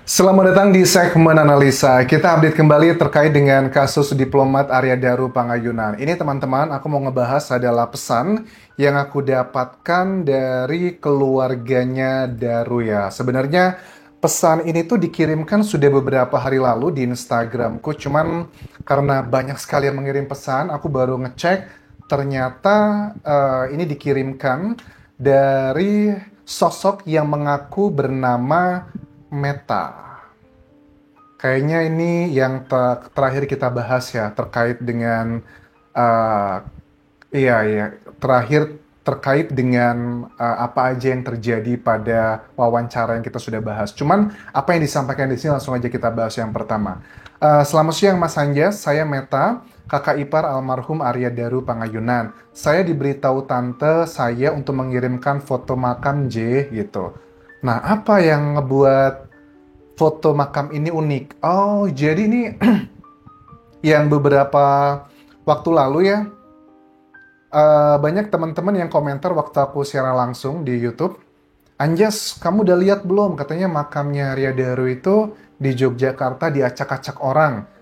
Selamat datang di segmen analisa. Kita update kembali terkait dengan kasus diplomat Arya Daru Pangayunan. Ini teman-teman, aku mau ngebahas adalah pesan yang aku dapatkan dari keluarganya Daru ya. Sebenarnya pesan ini tuh dikirimkan sudah beberapa hari lalu di Instagramku. Cuman karena banyak sekali yang mengirim pesan, aku baru ngecek. Ternyata ini dikirimkan dari sosok yang mengaku bernama Meta. Kayaknya ini yang terakhir kita bahas ya terkait dengan uh, iya ya terakhir terkait dengan apa aja yang terjadi pada wawancara yang kita sudah bahas. Cuman apa yang disampaikan di sini langsung aja kita bahas yang pertama. Selamat siang Mas Anjas, saya Meta, kakak ipar almarhum Arya Daru Pangayunan. Saya diberitahu tante saya untuk mengirimkan foto makam J gitu. Nah, apa yang ngebuat foto makam ini unik? Oh, jadi ini yang beberapa waktu lalu ya, banyak teman-teman yang komentar waktu aku siaran langsung di YouTube. Anjas, kamu udah lihat belum? Katanya makamnya Arya Daru itu di Yogyakarta diacak-acak orang.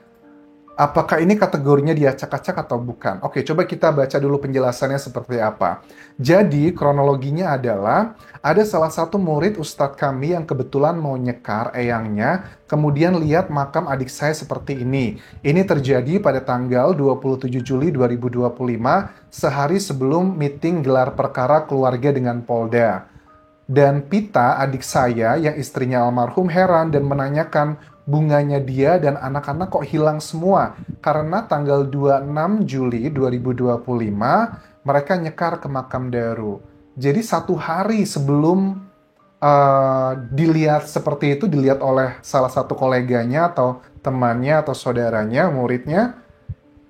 Apakah ini kategorinya diacak-acak atau bukan? Oke, coba kita baca dulu penjelasannya seperti apa. Jadi, kronologinya adalah ada salah satu murid ustadz kami yang kebetulan mau nyekar eyangnya, kemudian lihat makam adik saya seperti ini. Ini terjadi pada tanggal 27 Juli 2025, sehari sebelum meeting gelar perkara keluarga dengan Polda. Dan Pita, adik saya yang istrinya almarhum heran dan menanyakan bunganya dia dan anak-anak kok hilang semua. Karena tanggal 26 Juli 2025 mereka nyekar ke makam Daru. Jadi satu hari sebelum dilihat seperti itu, dilihat oleh salah satu koleganya atau temannya atau saudaranya, muridnya,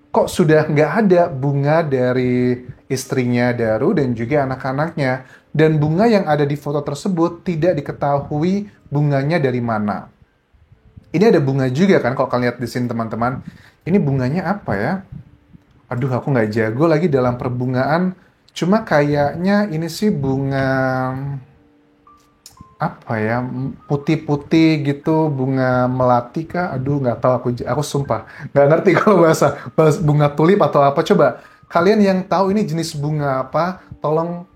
kok sudah nggak ada bunga dari istrinya Daru dan juga anak-anaknya. Dan bunga yang ada di foto tersebut tidak diketahui bunganya dari mana. Ini ada bunga juga kan kalau kalian lihat di sini teman-teman. Ini bunganya apa ya? Aduh, aku nggak jago lagi dalam perbungaan. Cuma kayaknya ini sih bunga apa ya, putih-putih gitu, bunga melati kah? Aduh, nggak tahu, aku sumpah nggak ngerti kalau bahasa bunga tulip atau apa. Coba kalian yang tahu ini jenis bunga apa, tolong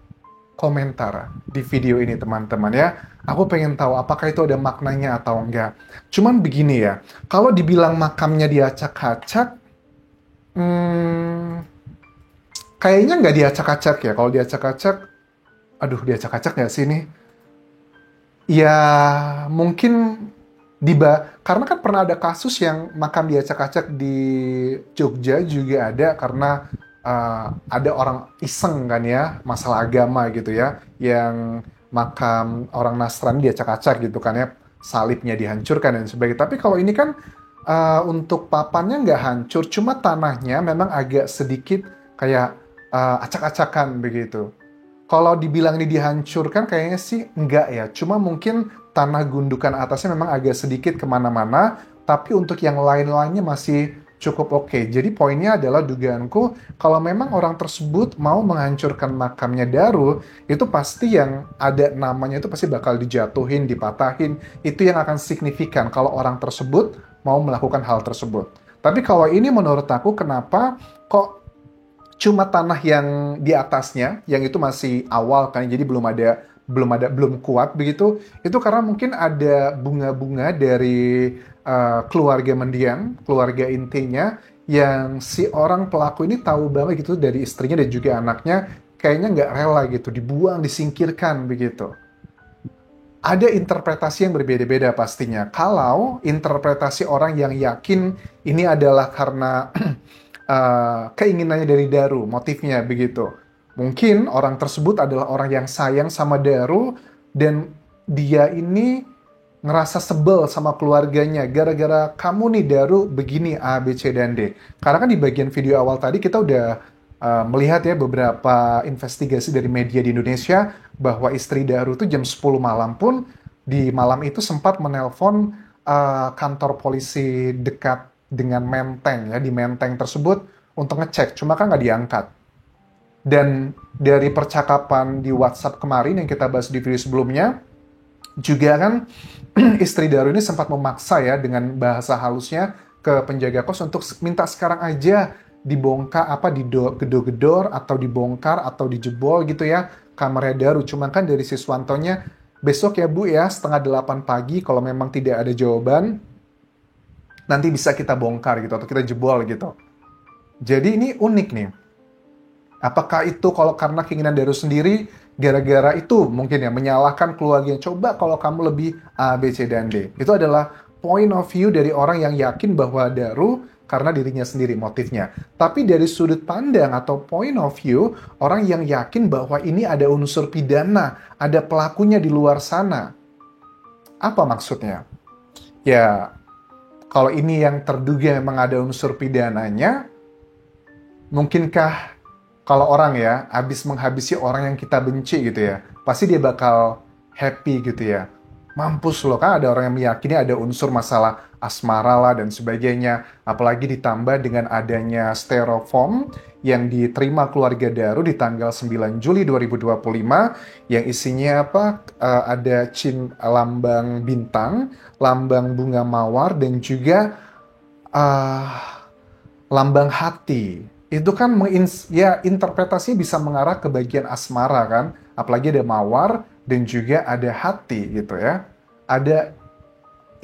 komentar di video ini teman-teman ya. Aku pengen tahu apakah itu ada maknanya atau enggak. Cuman begini ya, kalau dibilang makamnya diacak-acak, hmm, kayaknya nggak diacak-acak ya. Kalau diacak-acak, aduh, diacak-acak nggak sih ini? Ya, mungkin karena kan pernah ada kasus yang makam diacak-acak di Jogja juga ada karena ada orang iseng kan ya, masalah agama gitu ya, yang makam orang Nasrani diacak-acak gitu kan ya, salibnya dihancurkan dan sebagainya. Tapi kalau ini kan untuk papannya nggak hancur, cuma tanahnya memang agak sedikit kayak acak-acakan begitu. Kalau dibilang ini dihancurkan kayaknya sih enggak ya. Cuma mungkin tanah gundukan atasnya memang agak sedikit kemana-mana. Tapi untuk yang lain-lainnya masih cukup oke. Jadi poinnya adalah dugaanku kalau memang orang tersebut mau menghancurkan makamnya Daru, itu pasti yang ada namanya itu pasti bakal dijatuhin, dipatahin. Itu yang akan signifikan kalau orang tersebut mau melakukan hal tersebut. Tapi kalau ini menurut aku kenapa kok cuma tanah yang di atasnya, yang itu masih awal kan, jadi belum kuat begitu. Itu karena mungkin ada bunga-bunga dari keluarga mendiang, keluarga intinya, yang si orang pelaku ini tahu banget gitu dari istrinya dan juga anaknya, kayaknya nggak rela gitu, dibuang, disingkirkan begitu. Ada interpretasi yang berbeda-beda pastinya. Kalau interpretasi orang yang yakin ini adalah karena keinginannya dari Daru, motifnya begitu. Mungkin orang tersebut adalah orang yang sayang sama Daru dan dia ini ngerasa sebel sama keluarganya gara-gara kamu nih Daru begini A, B, C, dan D. Karena kan di bagian video awal tadi kita udah melihat ya beberapa investigasi dari media di Indonesia bahwa istri Daru tuh jam 10 malam pun di malam itu sempat menelpon kantor polisi dekat dengan Menteng ya, di Menteng tersebut untuk ngecek, cuma kan nggak diangkat. Dan dari percakapan di WhatsApp kemarin yang kita bahas di video sebelumnya, Juga kan istri Daru ini sempat memaksa ya dengan bahasa halusnya ke penjaga kos untuk minta sekarang aja dibongkar apa gedor-gedor atau dibongkar atau dijebol gitu ya kamarnya Daru. Cuma kan dari si Swantonya, besok ya Bu ya setengah 8 pagi kalau memang tidak ada jawaban nanti bisa kita bongkar gitu atau kita jebol gitu. Jadi ini unik nih. Apakah itu kalau karena keinginan Daru sendiri, gara-gara itu mungkin ya menyalahkan keluarganya. Coba kalau kamu lebih A, B, C, dan D. Itu adalah point of view dari orang yang yakin bahwa Daru karena dirinya sendiri motifnya. Tapi dari sudut pandang atau point of view, orang yang yakin bahwa ini ada unsur pidana, ada pelakunya di luar sana. Apa maksudnya? Ya, kalau ini yang terduga memang ada unsur pidananya, mungkinkah kalau orang ya habis menghabisi orang yang kita benci gitu ya, pasti dia bakal happy gitu ya. Mampus loh, kan ada orang yang meyakini ada unsur masalah asmara lah dan sebagainya. Apalagi ditambah dengan adanya styrofoam yang diterima keluarga Daru di tanggal 9 Juli 2025 yang isinya apa? Ada lambang bintang, lambang bunga mawar dan juga uh, lambang hati. Itu kan ya interpretasinya bisa mengarah ke bagian asmara kan, apalagi ada mawar dan juga ada hati gitu ya. Ada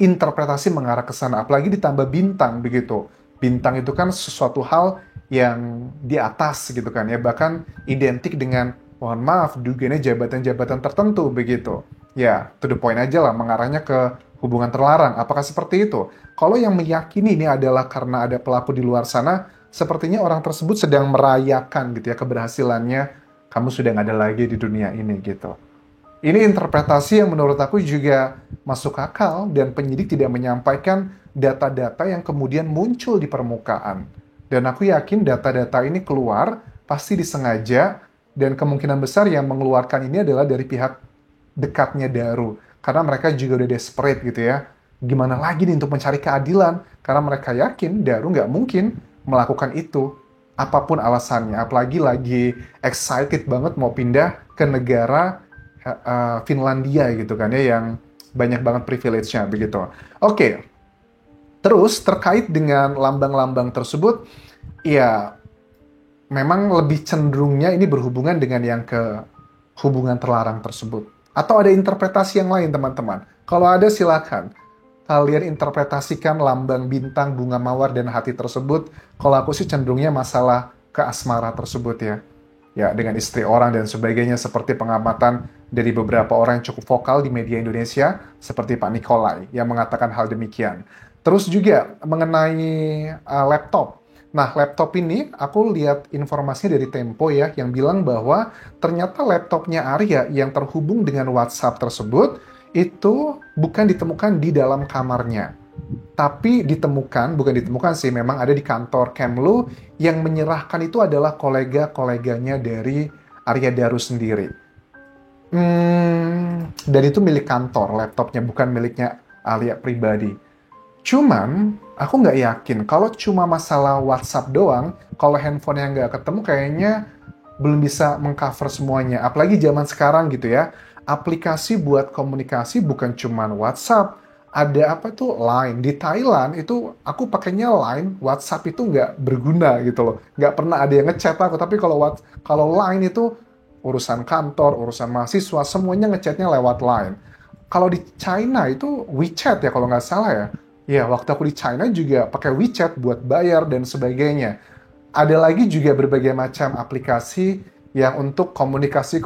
interpretasi mengarah ke sana, apalagi ditambah bintang begitu. Bintang itu kan sesuatu hal yang di atas gitu kan ya, bahkan identik dengan mohon maaf dugaannya jabatan-jabatan tertentu begitu. Ya, to the point aja lah, mengarahnya ke hubungan terlarang. Apakah seperti itu? Kalau yang meyakini ini adalah karena ada pelaku di luar sana, sepertinya orang tersebut sedang merayakan gitu ya keberhasilannya, kamu sudah nggak ada lagi di dunia ini gitu. Ini interpretasi yang menurut aku juga masuk akal dan penyidik tidak menyampaikan data-data yang kemudian muncul di permukaan. Dan aku yakin data-data ini keluar pasti disengaja dan kemungkinan besar yang mengeluarkan ini adalah dari pihak dekatnya Daru. Karena mereka juga udah desperate gitu ya. Gimana lagi nih untuk mencari keadilan? Karena mereka yakin Daru nggak mungkin melakukan itu apapun alasannya, apalagi lagi excited banget mau pindah ke negara Finlandia gitu kan ya yang banyak banget privilege-nya begitu. Oke. Terus terkait dengan lambang-lambang tersebut ya memang lebih cenderungnya ini berhubungan dengan yang ke hubungan terlarang tersebut. Atau ada interpretasi yang lain teman-teman? Kalau ada silakan kalian interpretasikan lambang bintang, bunga mawar, dan hati tersebut. Kalau aku sih cenderungnya masalah ke asmara tersebut ya. Ya, dengan istri orang dan sebagainya, seperti pengamatan dari beberapa orang yang cukup vokal di media Indonesia, seperti Pak Nikolai, yang mengatakan hal demikian. Terus juga mengenai laptop. Nah, laptop ini aku lihat informasinya dari Tempo ya, yang bilang bahwa ternyata laptopnya Arya yang terhubung dengan WhatsApp tersebut, itu bukan ditemukan di dalam kamarnya. Tapi bukan ditemukan sih, memang ada di kantor Kemlu yang menyerahkan itu adalah kolega-koleganya dari Arya Daru sendiri. Dan itu milik kantor, laptopnya, bukan miliknya Arya pribadi. Cuman, aku nggak yakin, kalau cuma masalah WhatsApp doang, kalau handphone yang nggak ketemu kayaknya belum bisa mengcover semuanya. Apalagi zaman sekarang gitu ya, aplikasi buat komunikasi bukan cuma WhatsApp, ada apa tuh Line. Di Thailand itu aku pakainya Line, WhatsApp itu nggak berguna gitu loh. Nggak pernah ada yang ngechat aku, tapi kalau Line itu urusan kantor, urusan mahasiswa, semuanya ngechatnya lewat Line. Kalau di China itu WeChat ya kalau nggak salah ya. Ya, waktu aku di China juga pakai WeChat buat bayar dan sebagainya. Ada lagi juga berbagai macam aplikasi yang untuk komunikasi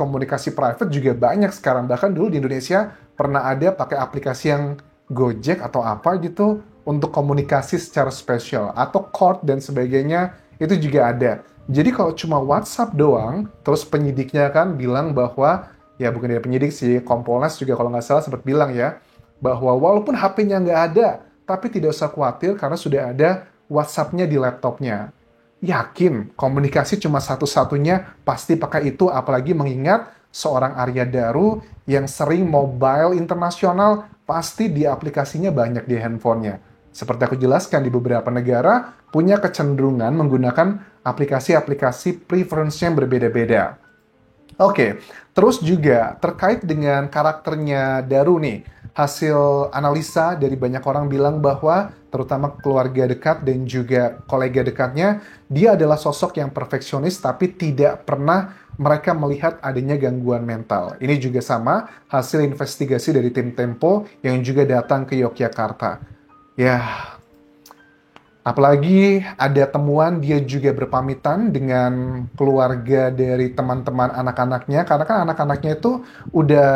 private juga banyak sekarang. Bahkan dulu di Indonesia pernah ada pakai aplikasi yang Gojek atau apa gitu untuk komunikasi secara spesial. Atau Cord dan sebagainya, itu juga ada. Jadi kalau cuma WhatsApp doang, terus penyidiknya kan bilang bahwa, ya bukan dari penyidik sih, Kompolnas juga kalau nggak salah sempat bilang ya, bahwa walaupun HP-nya nggak ada, tapi tidak usah khawatir karena sudah ada WhatsApp-nya di laptopnya. Yakin komunikasi cuma satu-satunya pasti pakai itu, apalagi mengingat seorang Arya Daru yang sering mobile internasional, pasti di aplikasinya banyak di handphonenya. Seperti aku jelaskan, di beberapa negara punya kecenderungan menggunakan aplikasi-aplikasi preference yang berbeda-beda. Oke, terus juga terkait dengan karakternya Daru nih, hasil analisa dari banyak orang bilang bahwa terutama keluarga dekat dan juga kolega dekatnya, dia adalah sosok yang perfeksionis tapi tidak pernah mereka melihat adanya gangguan mental. Ini juga sama hasil investigasi dari tim Tempo yang juga datang ke Yogyakarta. Ya, apalagi ada temuan dia juga berpamitan dengan keluarga dari teman-teman anak-anaknya, karena kan anak-anaknya itu udah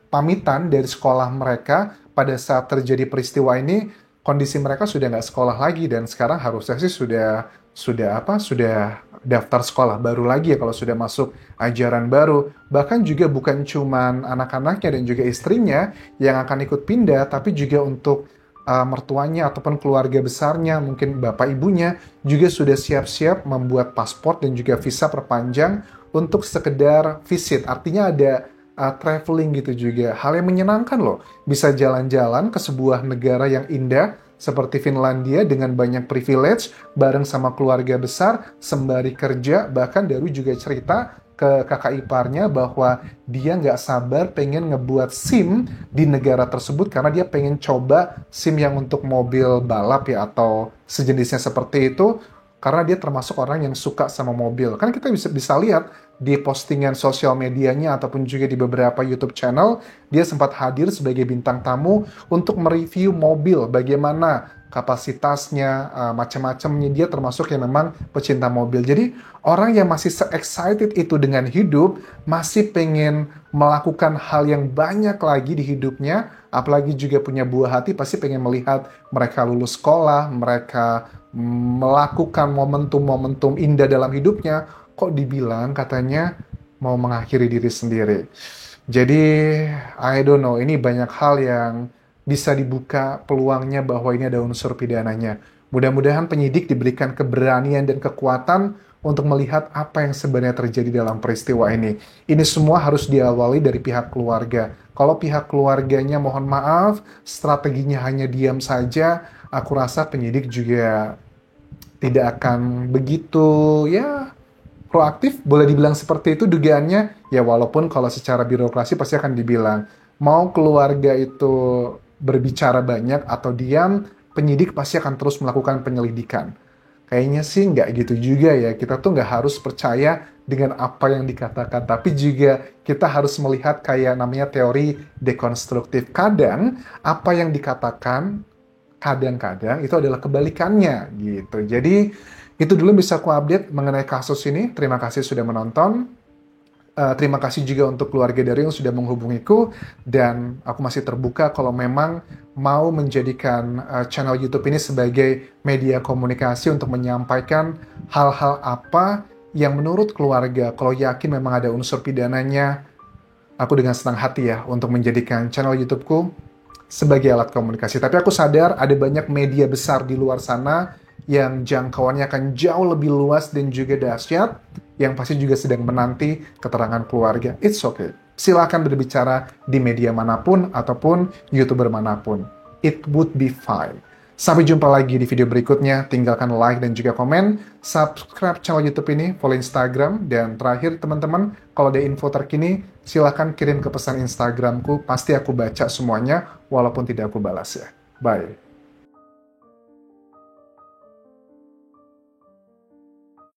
pamitan dari sekolah mereka pada saat terjadi peristiwa ini, kondisi mereka sudah nggak sekolah lagi dan sekarang harusnya sih sudah daftar sekolah baru lagi ya kalau sudah masuk ajaran baru. Bahkan juga bukan cuman anak-anaknya dan juga istrinya yang akan ikut pindah, tapi juga untuk mertuanya ataupun keluarga besarnya, mungkin bapak ibunya juga sudah siap-siap membuat paspor dan juga visa perpanjang untuk sekedar visit. Artinya ada traveling gitu juga. Hal yang menyenangkan loh. Bisa jalan-jalan ke sebuah negara yang indah seperti Finlandia dengan banyak privilege bareng sama keluarga besar sembari kerja. Bahkan Daru juga cerita ke kakak iparnya bahwa dia nggak sabar pengen ngebuat SIM di negara tersebut karena dia pengen coba SIM yang untuk mobil balap ya atau sejenisnya seperti itu karena dia termasuk orang yang suka sama mobil. Kan kita bisa lihat di postingan sosial medianya ataupun juga di beberapa YouTube channel, dia sempat hadir sebagai bintang tamu untuk mereview mobil, bagaimana kapasitasnya, macam-macamnya. Dia termasuk yang memang pecinta mobil. Jadi orang yang masih se-excited itu dengan hidup, masih pengen melakukan hal yang banyak lagi di hidupnya, apalagi juga punya buah hati, pasti pengen melihat mereka lulus sekolah, mereka melakukan momentum-momentum indah dalam hidupnya, kok dibilang katanya mau mengakhiri diri sendiri. Jadi, I don't know, ini banyak hal yang bisa dibuka peluangnya bahwa ini ada unsur pidananya. Mudah-mudahan penyidik diberikan keberanian dan kekuatan untuk melihat apa yang sebenarnya terjadi dalam peristiwa ini. Ini semua harus diawali dari pihak keluarga. Kalau pihak keluarganya mohon maaf, strateginya hanya diam saja, aku rasa penyidik juga tidak akan begitu ya proaktif, boleh dibilang seperti itu dugaannya. Ya walaupun kalau secara birokrasi pasti akan dibilang mau keluarga itu berbicara banyak atau diam, penyidik pasti akan terus melakukan penyelidikan. Kayaknya sih nggak gitu juga ya. Kita tuh nggak harus percaya dengan apa yang dikatakan, tapi juga kita harus melihat kayak namanya teori dekonstruktif. Kadang apa yang dikatakan kadang-kadang itu adalah kebalikannya gitu. Jadi itu dulu bisa aku update mengenai kasus ini. Terima kasih sudah menonton. Terima kasih juga untuk keluarga dari yang sudah menghubungiku dan aku masih terbuka kalau memang mau menjadikan channel YouTube ini sebagai media komunikasi untuk menyampaikan hal-hal apa yang menurut keluarga kalau yakin memang ada unsur pidananya, aku dengan senang hati ya untuk menjadikan channel YouTubeku sebagai alat komunikasi. Tapi aku sadar ada banyak media besar di luar sana yang jangkauannya akan jauh lebih luas dan juga dahsyat, yang pasti juga sedang menanti keterangan keluarga. It's okay. Silakan berbicara di media manapun ataupun YouTuber manapun. It would be fine. Sampai jumpa lagi di video berikutnya. Tinggalkan like dan juga komen. Subscribe channel YouTube ini, follow Instagram. Dan terakhir teman-teman, kalau ada info terkini, silakan kirim ke pesan Instagramku. Pasti aku baca semuanya, walaupun tidak aku balas ya. Bye.